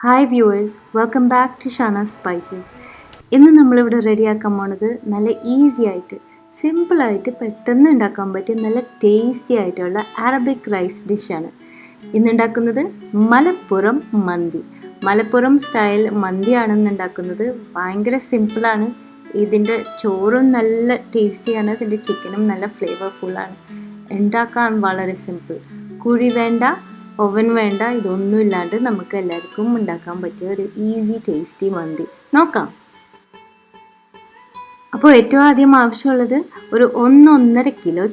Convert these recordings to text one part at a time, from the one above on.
Hi viewers, welcome back to Shanas spices. ഇന്ന് നമ്മളിവിടെ റെഡിയാക്കാൻ പോണത് നല്ല ഈസി ആയിട്ട് സിമ്പിളായിട്ട് പെട്ടെന്ന് ഉണ്ടാക്കാൻ പറ്റിയ നല്ല ടേസ്റ്റി ആയിട്ടുള്ള അറബിക് റൈസ് ഡിഷാണ്. ഇന്നുണ്ടാക്കുന്നത് മലപ്പുറം മന്തി. മലപ്പുറം സ്റ്റൈൽ മന്തിയാണെന്ന് ഉണ്ടാക്കുന്നത്. ഭയങ്കര സിമ്പിളാണ്. ഇതിൻ്റെ ചോറും നല്ല ടേസ്റ്റിയാണ്, ഇതിൻ്റെ ചിക്കനും നല്ല ഫ്ലേവർഫുള്ളാണ്. ഉണ്ടാക്കാൻ വളരെ സിമ്പിൾ. കുഴി വേണ്ട, ഓവൻ വേണ്ട, ഇതൊന്നും ഇല്ലാണ്ട് നമുക്ക് എല്ലാവർക്കും ഉണ്ടാക്കാൻ പറ്റിയ ഒരു ഈസി ടേസ്റ്റി മന്തി നോക്കാം. അപ്പോൾ ഏറ്റവും ആദ്യം ആവശ്യമുള്ളത് ഒരു 1-1.5 കിലോ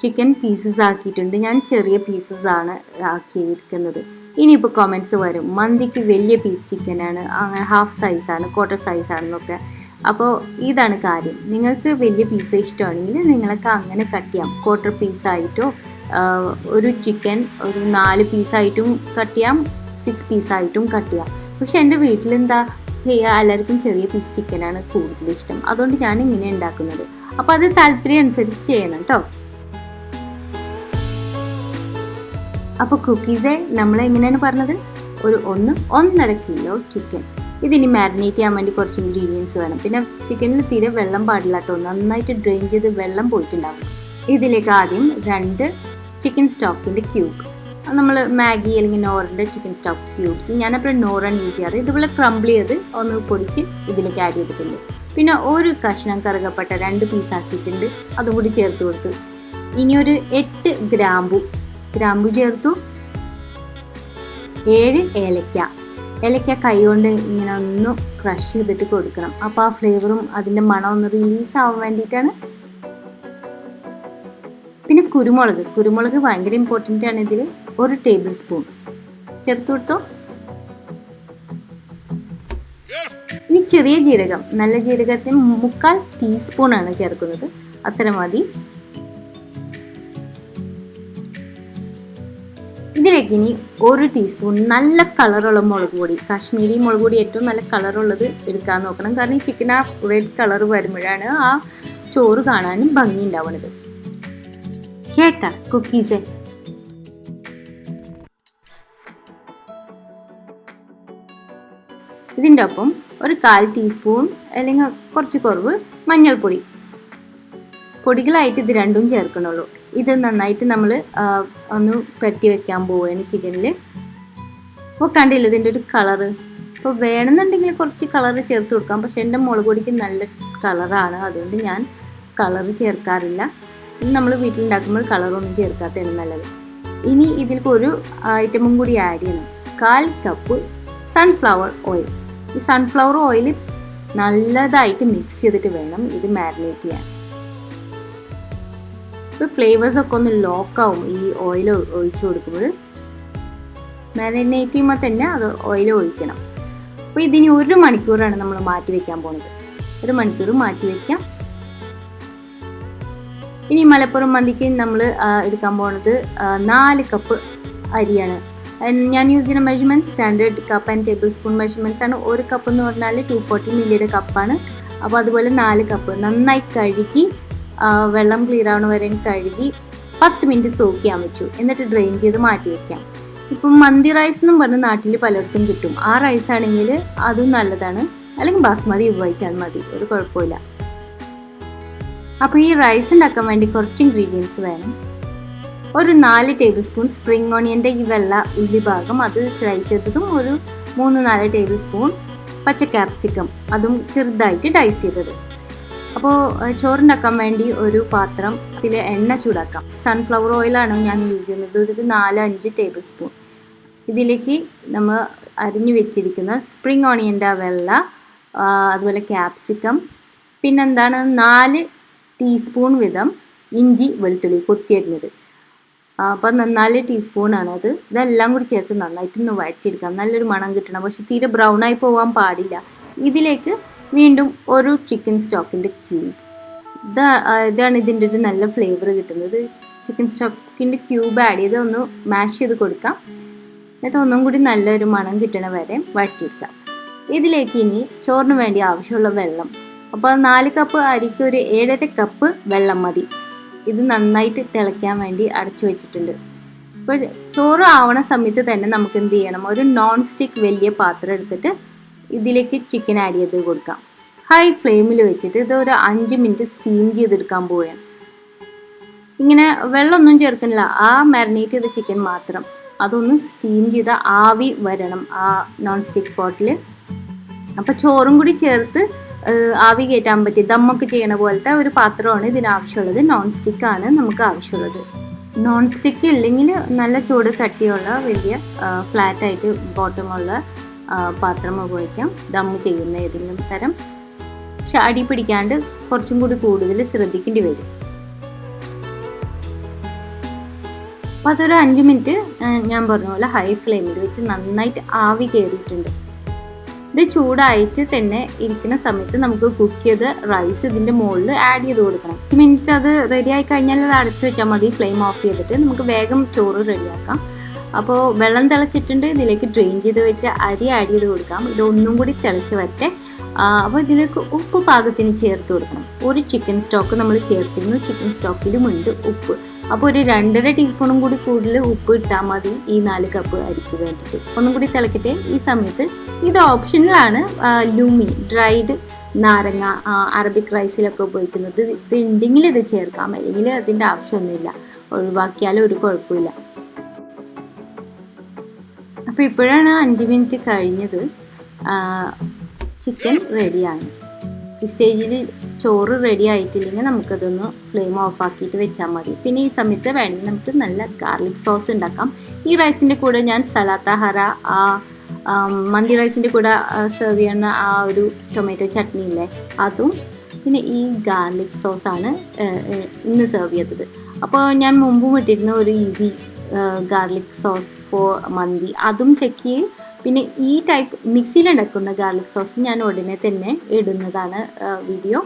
ചിക്കൻ പീസസ് ആക്കിയിട്ടുണ്ട്. ഞാൻ ചെറിയ പീസസ് ആണ് ആക്കിയിരിക്കുന്നത്. ഇനിയിപ്പോൾ കമൻറ്റ്സ് വരും, മന്തിക്ക് വലിയ പീസ് ചിക്കനാണ്, അങ്ങനെ ഹാഫ് സൈസാണ്, ക്വാർട്ടർ സൈസാണെന്നൊക്കെ. അപ്പോൾ ഇതാണ് കാര്യം. നിങ്ങൾക്ക് വലിയ പീസ് ഇഷ്ടമാണെങ്കിൽ നിങ്ങൾക്ക് അങ്ങനെ കട്ട് ചെയ്യാം. ക്വാർട്ടർ പീസായിട്ടോ ഒരു ചിക്കൻ ഒരു 4 പീസായിട്ടും കട്ട് ചെയ്യാം, 6 പീസായിട്ടും കട്ട് ചെയ്യാം. പക്ഷെ എൻ്റെ വീട്ടിലെന്താ ചെയ്യുക, എല്ലാവർക്കും ചെറിയ പീസ് ചിക്കനാണ് കൂടുതൽ ഇഷ്ടം. അതുകൊണ്ട് ഞാൻ ഇങ്ങനെ ഉണ്ടാക്കുന്നത്. അപ്പോൾ അത് താല്പര്യം അനുസരിച്ച് ചെയ്യണം കേട്ടോ. അപ്പോൾ കുക്കീസെ നമ്മൾ എങ്ങനെയാണ് പറഞ്ഞത്, ഒരു 1-1.5 കിലോ ചിക്കൻ. ഇതിനി മാരിനേറ്റ് ചെയ്യാൻ വേണ്ടി കുറച്ച് ഇൻഗ്രീഡിയൻസ് വേണം. പിന്നെ ചിക്കനിൽ തീരെ വെള്ളം പാടില്ല കേട്ടോ, നന്നായിട്ട് ഡ്രെയിൻ ചെയ്ത് വെള്ളം പോയിട്ടുണ്ടാവും. ഇതിലേക്ക് ആദ്യം 2 ചിക്കൻ സ്റ്റോക്കിൻ്റെ ക്യൂബ്, നമ്മൾ മാഗി അല്ലെങ്കിൽ നോറിൻ്റെ ചിക്കൻ സ്റ്റോക്ക് ക്യൂബ്സ്, ഞാനപ്പോൾ നോറാണ് യൂസ് ചെയ്യാറ്. ഇതുപോലെ ക്രംബിൾ ചെയ്ത് ഒന്ന് പൊടിച്ച് ഇതിലേക്ക് ആഡ് ചെയ്തിട്ടുണ്ട്. പിന്നെ ഒരു കഷ്ണം കറുകപ്പട്ട 2 പീസ് ആക്കിയിട്ടുണ്ട്, അതും കൂടി ചേർത്ത് കൊടുത്തു. ഇനി ഒരു 8 ഗ്രാമ്പു ചേർത്തു. 7 ഏലക്ക കൈ കൊണ്ട് ഇങ്ങനെ ഒന്ന് ക്രഷ് ചെയ്തിട്ട് കൊടുക്കണം. അപ്പോൾ ആ ഫ്ലേവറും അതിൻ്റെ മണം ഒന്ന് റിലീസ് ആവാൻ വേണ്ടിയിട്ടാണ്. പിന്നെ കുരുമുളക് ഭയങ്കര ഇമ്പോർട്ടൻ്റ് ആണ്. ഇതിൽ 1 ടേബിൾ സ്പൂൺ ചേർത്ത് കൊടുത്തോ. ഇനി ചെറിയ ജീരകം, നല്ല ജീരകത്തിന് 3/4 ടീസ്പൂണാണ് ചേർക്കുന്നത്, അത്ര മതി. ഇതിലേക്ക് ഇനി 1 ടീസ്പൂൺ നല്ല കളറുള്ള മുളക് പൊടി, കാശ്മീരി മുളക് പൊടി ഏറ്റവും നല്ല കളറുള്ളത് എടുക്കാൻ നോക്കണം. കാരണം ഈ ചിക്കൻ ആ റെഡ് കളർ വരുമ്പോഴാണ് ആ ചോറ് കാണാനും ഭംഗി ഉണ്ടാവുന്നത്. കേട്ടാ കുക്കീസ്. ഇതിൻ്റെ ഒപ്പം ഒരു 1/4 ടീസ്പൂൺ അല്ലെങ്കിൽ കുറച്ച് കുറവ് മഞ്ഞൾപ്പൊടി. പൊടികളായിട്ട് ഇത് രണ്ടും ചേർക്കണുള്ളൂ. ഇത് നന്നായിട്ട് നമ്മൾ ഒന്ന് പരട്ടി വെക്കാൻ പോവുകയാണ് ചിക്കനിൽ. അപ്പോൾ കണ്ടില്ല ഇതിൻ്റെ ഒരു കളറ്. അപ്പോൾ വേണമെന്നുണ്ടെങ്കിൽ കുറച്ച് കളറ് ചേർത്ത് കൊടുക്കാം. പക്ഷേ എൻ്റെ മുളക് പൊടിക്ക് നല്ല കളറാണ്, അതുകൊണ്ട് ഞാൻ കളറ് ചേർക്കാറില്ല. നമ്മൾ വീട്ടിലുണ്ടാക്കുമ്പോൾ കളറൊന്നും ചേർക്കാത്തതാണ് നല്ലത്. ഇനി ഇതിലേക്ക് ഒരു ഐറ്റമും കൂടി ആഡ് ചെയ്യണം. 1/4 കപ്പ് സൺഫ്ലവർ ഓയിൽ. ഈ സൺഫ്ലവർ ഓയിൽ നല്ലതായിട്ട് മിക്സ് ചെയ്തിട്ട് വേണം ഇത് മാരിനേറ്റ് ചെയ്യാൻ. ഇപ്പോൾ ഫ്ലേവേഴ്സൊക്കെ ഒന്ന് ലോക്കാവും ഈ ഓയിൽ ഒഴിച്ചു കൊടുക്കുമ്പോൾ. മാരിനേറ്റ് ചെയ്യുമ്പോൾ തന്നെ അത് ഓയിൽ ഒഴിക്കണം. അപ്പോൾ ഇതിന് 1 മണിക്കൂറാണ് നമ്മൾ മാറ്റി വയ്ക്കാൻ പോകുന്നത്. 1 മണിക്കൂർ മാറ്റി വയ്ക്കാം. ഇനി മലപ്പുറം മന്തിക്ക് നമ്മൾ എടുക്കാൻ പോകുന്നത് 4 കപ്പ് അരിയാണ്. ഞാൻ യൂസ് ചെയ്യുന്ന measurement standard cup and table spoon measurements ആണ്. 1 കപ്പ് എന്ന് പറഞ്ഞാൽ 240 മില്ലിയുടെ കപ്പാണ്. അപ്പോൾ അതുപോലെ 4 കപ്പ് നന്നായി കഴുകി വെള്ളം ക്ലിയർ ആവണ വരെ കഴുകി 10 മിനിറ്റ് സോക്ക് ചെയ്യാൻ വെച്ചു. എന്നിട്ട് ഡ്രെയിൻ ചെയ്ത് മാറ്റി വയ്ക്കാം. ഇപ്പം മന്തി റൈസ് എന്നും പറഞ്ഞ് നാട്ടിൽ പലയിടത്തും കിട്ടും. ആ റൈസ് ആണെങ്കിൽ അതും നല്ലതാണ്, അല്ലെങ്കിൽ ബാസ്മതി ഉപയോഗിച്ചാൽ മതി, ഒരു കുഴപ്പമില്ല. അപ്പോൾ ഈ റൈസ് ഉണ്ടാക്കാൻ വേണ്ടി കുറച്ച് ഇൻഗ്രീഡിയൻസ് വേണം. ഒരു 4 ടേബിൾ സ്പൂൺ സ്പ്രിംഗ് ഓണിയൻ്റെ ഈ വെള്ള ഉള്ളി ഭാഗം, അത് സ്ലൈസ് ചെയ്തതും. ഒരു 3-4 ടേബിൾ സ്പൂൺ പച്ച ക്യാപ്സിക്കം, അതും ചെറുതായിട്ട് ഡൈസ് ചെയ്തത്. അപ്പോൾ ചോറുണ്ടാക്കാൻ വേണ്ടി ഒരു പാത്രം, അതിൽ എണ്ണ ചൂടാക്കാം. സൺഫ്ലവർ ഓയിലാണ് ഞാൻ യൂസ് ചെയ്യുന്നത്. ഒരു 4-5 ടേബിൾ സ്പൂൺ. ഇതിലേക്ക് നമ്മൾ അരിഞ്ഞു വെച്ചിരിക്കുന്ന സ്പ്രിംഗ് ഓണിയൻ്റെ വെള്ള, അതുപോലെ ക്യാപ്സിക്കം, പിന്നെന്താണ് 4 ടീസ്പൂൺ വീതം ഇഞ്ചി വെളുത്തുള്ളി കൊത്തിയരിഞ്ഞത്. അപ്പം 4 ടീസ്പൂണാണ് അത്. ഇതെല്ലാം കൂടി ചേർത്ത് നന്നായിട്ടൊന്ന് വഴറ്റിയെടുക്കാം. നല്ലൊരു മണം കിട്ടണം, പക്ഷെ തീരെ ബ്രൗൺ ആയി പോകാൻ പാടില്ല. ഇതിലേക്ക് വീണ്ടും ഒരു ചിക്കൻ സ്റ്റോക്കിൻ്റെ ക്യൂബ്. ഇതാണ് ഇതിൻ്റെ ഒരു നല്ല ഫ്ലേവർ കിട്ടുന്നത്. ചിക്കൻ സ്റ്റോക്കിൻ്റെ ക്യൂബ് ആഡ് ചെയ്ത് ഒന്ന് മാഷ് ചെയ്ത് കൊടുക്കാം. എന്നിട്ട് ഒന്നും കൂടി നല്ലൊരു മണം കിട്ടണ വരെ വഴറ്റിയെടുക്കാം. ഇതിലേക്ക് ഇനി ചോറിന് വേണ്ടി ആവശ്യമുള്ള വെള്ളം. അപ്പോൾ 4 കപ്പ് അരിക്ക് ഒരു 7.5 കപ്പ് വെള്ളം മതി. ഇത് നന്നായിട്ട് തിളയ്ക്കാൻ വേണ്ടി അടച്ചു വെച്ചിട്ടുണ്ട്. ഇപ്പോൾ ചോറ് ആവണ സമയത്ത് തന്നെ നമുക്ക് എന്ത് ചെയ്യണം, ഒരു നോൺ സ്റ്റിക്ക് വലിയ പാത്രം എടുത്തിട്ട് ഇതിലേക്ക് ചിക്കൻ ആഡ് ചെയ്ത് കൊടുക്കാം. ഹൈ ഫ്ലെയിമിൽ വെച്ചിട്ട് ഇത് ഒരു 5 മിനിറ്റ് സ്റ്റീം ചെയ്തെടുക്കാൻ പോവുകയാണ്. ഇങ്ങനെ വെള്ളമൊന്നും ചേർക്കുന്നില്ല, ആ മാരിനേറ്റ് ചെയ്ത ചിക്കൻ മാത്രം അതൊന്ന് സ്റ്റീം ചെയ്ത ആവി വരണം ആ നോൺ സ്റ്റിക്ക് പോട്ടിൽ. അപ്പോൾ ചോറും കൂടി ചേർത്ത് ആവി കയറ്റാൻ പറ്റി ദമ്മൊക്കെ ചെയ്യണ പോലത്തെ ഒരു പാത്രമാണ് ഇതിനാവശ്യമുള്ളത്. നോൺ സ്റ്റിക്കാണ് നമുക്ക് ആവശ്യമുള്ളത്. നോൺ സ്റ്റിക്ക് ഇല്ലെങ്കിൽ നല്ല ചൂട് കട്ടിയുള്ള വലിയ ഫ്ലാറ്റായിട്ട് ബോട്ടമുള്ള പാത്രം ഉപയോഗിക്കാം ദമ്മ് ചെയ്യുന്ന ഏതെങ്കിലും തരം. പക്ഷെ അടി പിടിക്കാണ്ട് കുറച്ചും കൂടി കൂടുതൽ ശ്രദ്ധിക്കേണ്ടി വരും. അപ്പോൾ അതൊരു 5 മിനിറ്റ് ഞാൻ പറഞ്ഞ പോലെ ഹൈ ഫ്ലെയിമിൽ വെച്ച് നന്നായിട്ട് ആവി കയറിയിട്ടുണ്ട്. ഇത് ചൂടായിട്ട് തന്നെ ഇരിക്കുന്ന സമയത്ത് നമുക്ക് കുക്ക് ചെയ്ത് റൈസ് ഇതിൻ്റെ മുകളിൽ ആഡ് ചെയ്ത് കൊടുക്കണം. 1 മിനിറ്റ് അത് റെഡി ആയി കഴിഞ്ഞാൽ അത് അടച്ചു വെച്ചാൽ മതി. ഫ്ലെയിം ഓഫ് ചെയ്തിട്ട് നമുക്ക് വേഗം ചോറ് റെഡിയാക്കാം. അപ്പോൾ വെള്ളം തിളച്ചിട്ടുണ്ട്, ഇതിലേക്ക് ഡ്രെയിൻ ചെയ്ത് വെച്ച് അരി ആഡ് ചെയ്ത് കൊടുക്കാം. ഇതൊന്നും കൂടി തിളച്ച് വരട്ടെ. അപ്പോൾ ഇതിലേക്ക് ഉപ്പ് പാകത്തിന് ചേർത്ത് കൊടുക്കണം. ഒരു ചിക്കൻ സ്റ്റോക്ക് നമ്മൾ ചേർത്തിരുന്നു, ചിക്കൻ സ്റ്റോക്കിലുമുണ്ട് ഉപ്പ്. അപ്പോൾ ഒരു 2.5 ടീസ്പൂണും കൂടി കൂടുതൽ ഉപ്പ് ഇട്ടാൽ മതി ഈ 4 കപ്പ് അരിക്ക് വേണ്ടിയിട്ട്. ഒന്നും കൂടി തിളക്കട്ടെ. ഈ സമയത്ത് ഇത് ഓപ്ഷനിലാണ്, ലൂമി ഡ്രൈഡ് നാരങ്ങ അറബിക് റൈസിലൊക്കെ ഉപയോഗിക്കുന്നത്. ഇത് ഉണ്ടെങ്കിൽ ഇത് ചേർക്കാം, അല്ലെങ്കിൽ അതിൻ്റെ ആവശ്യമൊന്നുമില്ല, ഒഴിവാക്കിയാലും ഒരു കുഴപ്പമില്ല. അപ്പോൾ ഇപ്പോഴാണ് 5 മിനിറ്റ് കഴിഞ്ഞത്, ചിക്കൻ റെഡിയാണ്. ഈ സ്റ്റേജിൽ ചോറ് റെഡി ആയിട്ടില്ലെങ്കിൽ നമുക്കതൊന്ന് ഫ്ലെയിം ഓഫ് ആക്കിയിട്ട് വെച്ചാൽ മതി. പിന്നെ ഈ സമയത്ത് വേണമെങ്കിൽ നമുക്ക് നല്ല ഗാർലിക് സോസ് ഉണ്ടാക്കാം. ഈ റൈസിൻ്റെ കൂടെ ഞാൻ സലാത്ത ഹറ മന്തി റൈസിൻ്റെ കൂടെ സെർവ് ചെയ്യുന്ന ആ ഒരു ടൊമാറ്റോ ചട്നി ഇല്ലേ, അതും പിന്നെ ഈ ഗാർലിക് സോസാണ് ഇന്ന് സെർവ് ചെയ്തത്. അപ്പോൾ ഞാൻ മുമ്പും ഇട്ടിരുന്ന ഒരു ഈസി ഗാർലിക് സോസ് ഫോർ മന്തി, അതും ചെക്ക് ചെയ്ത് പിന്നെ ഈ ടൈപ്പ് മിക്സിയിലുണ്ടാക്കുന്ന ഗാർലിക് സോസ് ഞാൻ ഉടനെ തന്നെ ഇടുന്നതാണ് വീഡിയോ.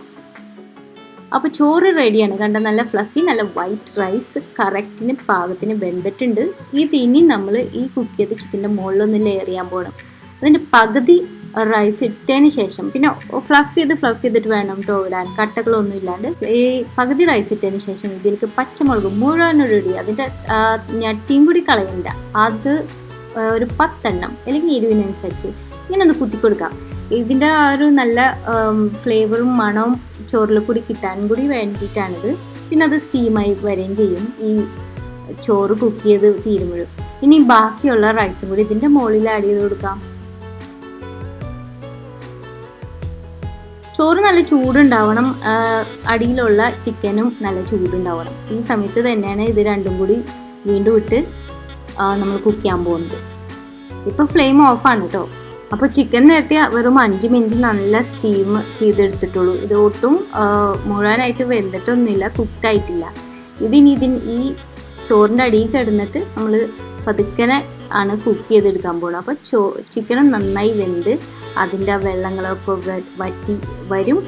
അപ്പോൾ ചോറ് റെഡിയാണ്. കണ്ട നല്ല ഫ്ലഫി നല്ല വൈറ്റ് റൈസ് കറക്റ്റിന് പാകത്തിന് വെന്തിട്ടുണ്ട്. ഇനി നമ്മൾ ഈ കുക്ക് ചെയ്ത ചിക്കൻ്റെ മുകളിലൊന്ന് ലെയർ ചെയ്യാൻ പോകണം. അതിൻ്റെ പകുതി റൈസ് ഇട്ടതിന് ശേഷം പിന്നെ ഫ്ലഫ് ചെയ്തിട്ട് വേണം കേട്ടോ ഇടാൻ, കട്ടകളൊന്നും ഇല്ലാണ്ട്. ഈ പകുതി റൈസ് ഇട്ടതിന് ശേഷം ഇതിലേക്ക് പച്ചമുളക് മുഴുവനോട് ഇടുക. അതിൻ്റെ ഞട്ടിയും കൂടി കളയണ്ട, അത് ഒരു 10 എണ്ണം അല്ലെങ്കിൽ 20-അനുസരിച്ച് ഇങ്ങനെ ഒന്ന് കുത്തി കൊടുക്കാം. ഇതിൻ്റെ ആ ഒരു നല്ല ഫ്ലേവറും മണവും ചോറിൽ കൂടി കിട്ടാനും കൂടി വേണ്ടിയിട്ടാണിത്. പിന്നെ അത് സ്റ്റീമായി വരികയും ചെയ്യും ഈ ചോറ് കുക്ക് ചെയ്ത് തീരുമ്പോഴും. ഇനി ബാക്കിയുള്ള റൈസും കൂടി ഇതിൻ്റെ മുകളിൽ ആഡ് ചെയ്ത് കൊടുക്കാം. ചോറ് നല്ല ചൂടുണ്ടാവണം, അടിയിലുള്ള ചിക്കനും നല്ല ചൂടുണ്ടാവണം. ഈ സമയത്ത് തന്നെയാണ് ഇത് രണ്ടും കൂടി വീണ്ടും ഇട്ട് നമ്മൾ കുക്ക് ചെയ്യാൻ പോകുന്നത്. ഇപ്പം ഫ്ലെയിം ഓഫാണ് കേട്ടോ. അപ്പോൾ ചിക്കൻ നേരത്തെ വെറും 5 മിനിറ്റ് നല്ല സ്റ്റീം ചെയ്തെടുത്തിട്ടുള്ളൂ. ഇത് ഒട്ടും മുഴുവനായിട്ട് വെന്തിട്ടൊന്നുമില്ല, കുക്കായിട്ടില്ല. ഈ ചോറിൻ്റെ അടിയിൽ കിടന്നിട്ട് നമ്മൾ പതുക്കനെ ആണ് കുക്ക് ചെയ്തെടുക്കാൻ പോകുന്നത്. അപ്പോൾ ചിക്കൻ നന്നായി വെന്ത് അതിൻ്റെ വെള്ളങ്ങളൊക്കെ വറ്റി വരും.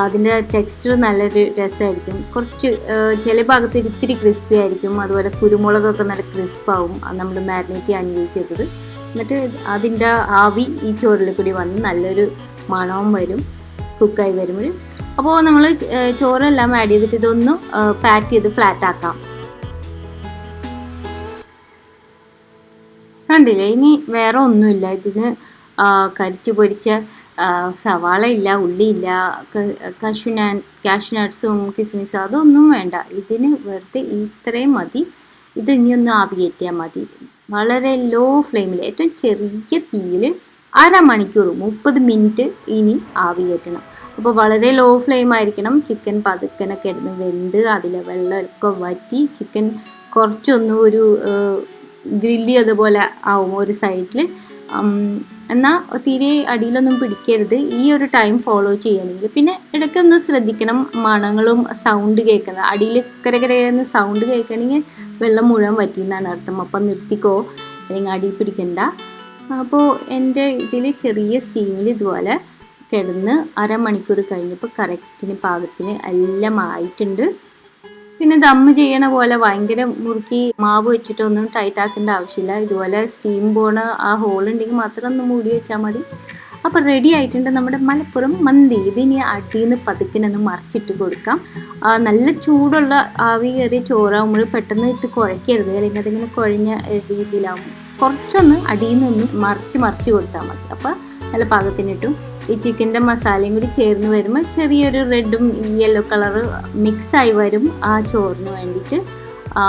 അതിൻ്റെ ടെക്സ്ചർ നല്ലൊരു രസമായിരിക്കും. കുറച്ച് ചില ഭാഗത്ത് ഇത്തിരി ക്രിസ്പി ആയിരിക്കും. അതുപോലെ കുരുമുളകൊക്കെ നല്ല ക്രിസ്പാവും നമ്മൾ മാരിനേറ്റ് ചെയ്യാൻ യൂസ് ചെയ്തത്. എന്നിട്ട് അതിൻ്റെ ആവി ഈ ചോറിൽ കൂടി വന്ന് നല്ലൊരു മണവും വരും, കുക്കായി വരുമ്പോൾ. അപ്പോൾ നമ്മൾ ചോറെല്ലാം ആഡ് ചെയ്തിട്ട് ഇതൊന്ന് പാറ്റ് ചെയ്ത് ഫ്ലാറ്റ് ആക്കാം. കണ്ടില്ലേ, ഇനി വേറെ ഒന്നുമില്ല ഇതിന്. കരിച്ചു പൊരിച്ച സവാള ഇല്ല, ഉള്ളിയില്ല, കാഷ്യൂനട്ട്സും കിസ്മിസും അതൊന്നും വേണ്ട. ഇതിന് വെറുതെ ഇത്രയും മതി. ഇത് ഇനിയൊന്ന് ആവി കയറ്റിയാൽ മതി. വളരെ ലോ ഫ്ലെയിമിൽ ഏറ്റവും ചെറിയ തീയിൽ 1/2 മണിക്കൂർ 30 മിനിറ്റ് ഇനി ആവി കയറ്റണം. അപ്പോൾ വളരെ ലോ ഫ്ലെയിം ആയിരിക്കണം. ചിക്കൻ പതുക്കനെ കിടന്ന് വെന്ത് അതിലെ വെള്ളമൊക്കെ വറ്റി ചിക്കൻ കുറച്ചൊന്ന് ഒരു ഗ്രില്ല് ചെയ്തപോലെ ആവും ഒരു സൈഡിൽ. എന്നാൽ തീരെ അടിയിലൊന്നും പിടിക്കരുത്. ഈ ഒരു ടൈം ഫോളോ ചെയ്യണമെങ്കിൽ പിന്നെ ഇടയ്ക്കൊന്ന് ശ്രദ്ധിക്കണം, മണങ്ങളും സൗണ്ട് കേൾക്കുന്നത്. അടിയിൽ കരകരയെന്ന് സൗണ്ട് കേൾക്കണമെങ്കിൽ വെള്ളം മുഴുവൻ വറ്റിയെന്നാണ് അർത്ഥം. അപ്പം നിർത്തിക്കോ, അല്ലെങ്കിൽ അടി പിടിക്കണ്ട. അപ്പോൾ എൻ്റെ ഇതിൽ ചെറിയ സ്റ്റീമിൽ ഇതുപോലെ കിടന്ന് 1/2 മണിക്കൂർ കഴിഞ്ഞപ്പോൾ കറക്റ്റിന് പാകത്തിന് എല്ലാം ആയിട്ടുണ്ട്. പിന്നെ ദമ്മ് ചെയ്യണ പോലെ ഭയങ്കര മുറുക്കി മാവ് വെച്ചിട്ടൊന്നും ടൈറ്റ് ആക്കേണ്ട ആവശ്യമില്ല. ഇതുപോലെ സ്റ്റീം പോണ ആ ഹോൾ ഉണ്ടെങ്കിൽ മാത്രം ഒന്ന് മൂടി വെച്ചാൽ മതി. അപ്പോൾ റെഡി ആയിട്ടുണ്ട് നമ്മുടെ മലപ്പുറം മന്തി. ഇതിനി അടിയിൽ നിന്ന് പതുക്കിനൊന്ന് മറിച്ചിട്ട് കൊടുക്കാം. നല്ല ചൂടുള്ള ആവി കയറിയ ചോറാകുമ്പോൾ പെട്ടെന്ന് ഇട്ട് കുഴക്കരുത്, അല്ലെങ്കിൽ അതിങ്ങനെ കുഴഞ്ഞ രീതിയിലാവും. കുറച്ചൊന്ന് അടിയിൽ നിന്ന് മറിച്ച് കൊടുത്താൽ മതി. അപ്പോൾ നല്ല പാകത്തിനിട്ടും ഈ ചിക്കൻ്റെ മസാലയും കൂടി ചേർന്ന് വരുമ്പോൾ ചെറിയൊരു റെഡും യെല്ലോ കളറ് മിക്സായി വരും ആ ചോറിന് വേണ്ടിയിട്ട്.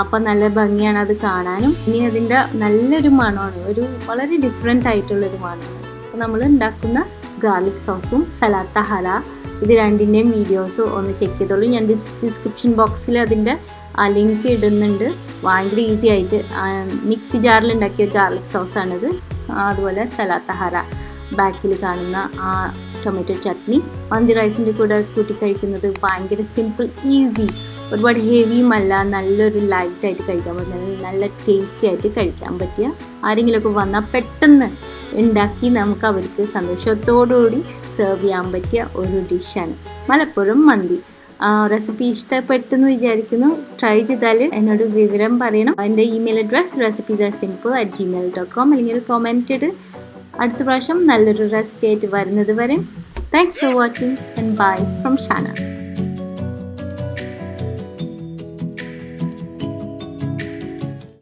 അപ്പം നല്ല ഭംഗിയാണ് അത് കാണാനും. ഇനി അതിൻ്റെ നല്ലൊരു മണമാണ്, ഒരു വളരെ ഡിഫറെൻ്റ് ആയിട്ടുള്ളൊരു മണമാണ്. അപ്പോൾ നമ്മൾ ഉണ്ടാക്കുന്ന ഗാർലിക് സോസും സലാത്ത ഹറ, ഇത് രണ്ടിൻ്റെയും വീഡിയോസ് ഒന്ന് ചെക്ക് ചെയ്തോളൂ. ഞാൻ ഡിസ്ക്രിപ്ഷൻ ബോക്സിൽ അതിൻ്റെ ലിങ്ക് ഇടുന്നുണ്ട്. ഭയങ്കര ഈസി ആയിട്ട് മിക്സി ജാറിൽ ഉണ്ടാക്കിയ ഗാർലിക് സോസാണിത്. അതുപോലെ സലാത്ത ഹറ, ബാക്കിൽ കാണുന്ന ആ ടൊമാറ്റോ ചട്നി മന്തി റൈസിൻ്റെ കൂടെ കൂട്ടി കഴിക്കുന്നത് ഭയങ്കര സിമ്പിൾ, ഈസി, ഒരുപാട് ഹെവിയും അല്ല, നല്ലൊരു ലൈറ്റായിട്ട് കഴിക്കാൻ പറ്റും, നല്ല ടേസ്റ്റി ആയിട്ട് കഴിക്കാൻ പറ്റിയ, ആരെങ്കിലുമൊക്കെ വന്നാൽ പെട്ടെന്ന് ഉണ്ടാക്കി നമുക്ക് അവർക്ക് സന്തോഷത്തോടുകൂടി സെർവ് ചെയ്യാൻ പറ്റിയ ഒരു ഡിഷാണ് മലപ്പുറം മന്തി. റെസിപ്പി ഇഷ്ടപ്പെട്ടെന്ന് വിചാരിക്കുന്നു. ട്രൈ ചെയ്താൽ എന്നോട് വിവരം പറയണം. എൻ്റെ ഇമെയിൽ അഡ്രസ് recipesarsimple@gmail.com, അല്ലെങ്കിൽ ഒരു കമൻറ്റ് ഇട്. അടുത്ത പ്രാവശ്യം നല്ലൊരു റെസിപ്പി ആയിട്ട് വരുന്നത് വരെ thanks for watching and bye from Shanas.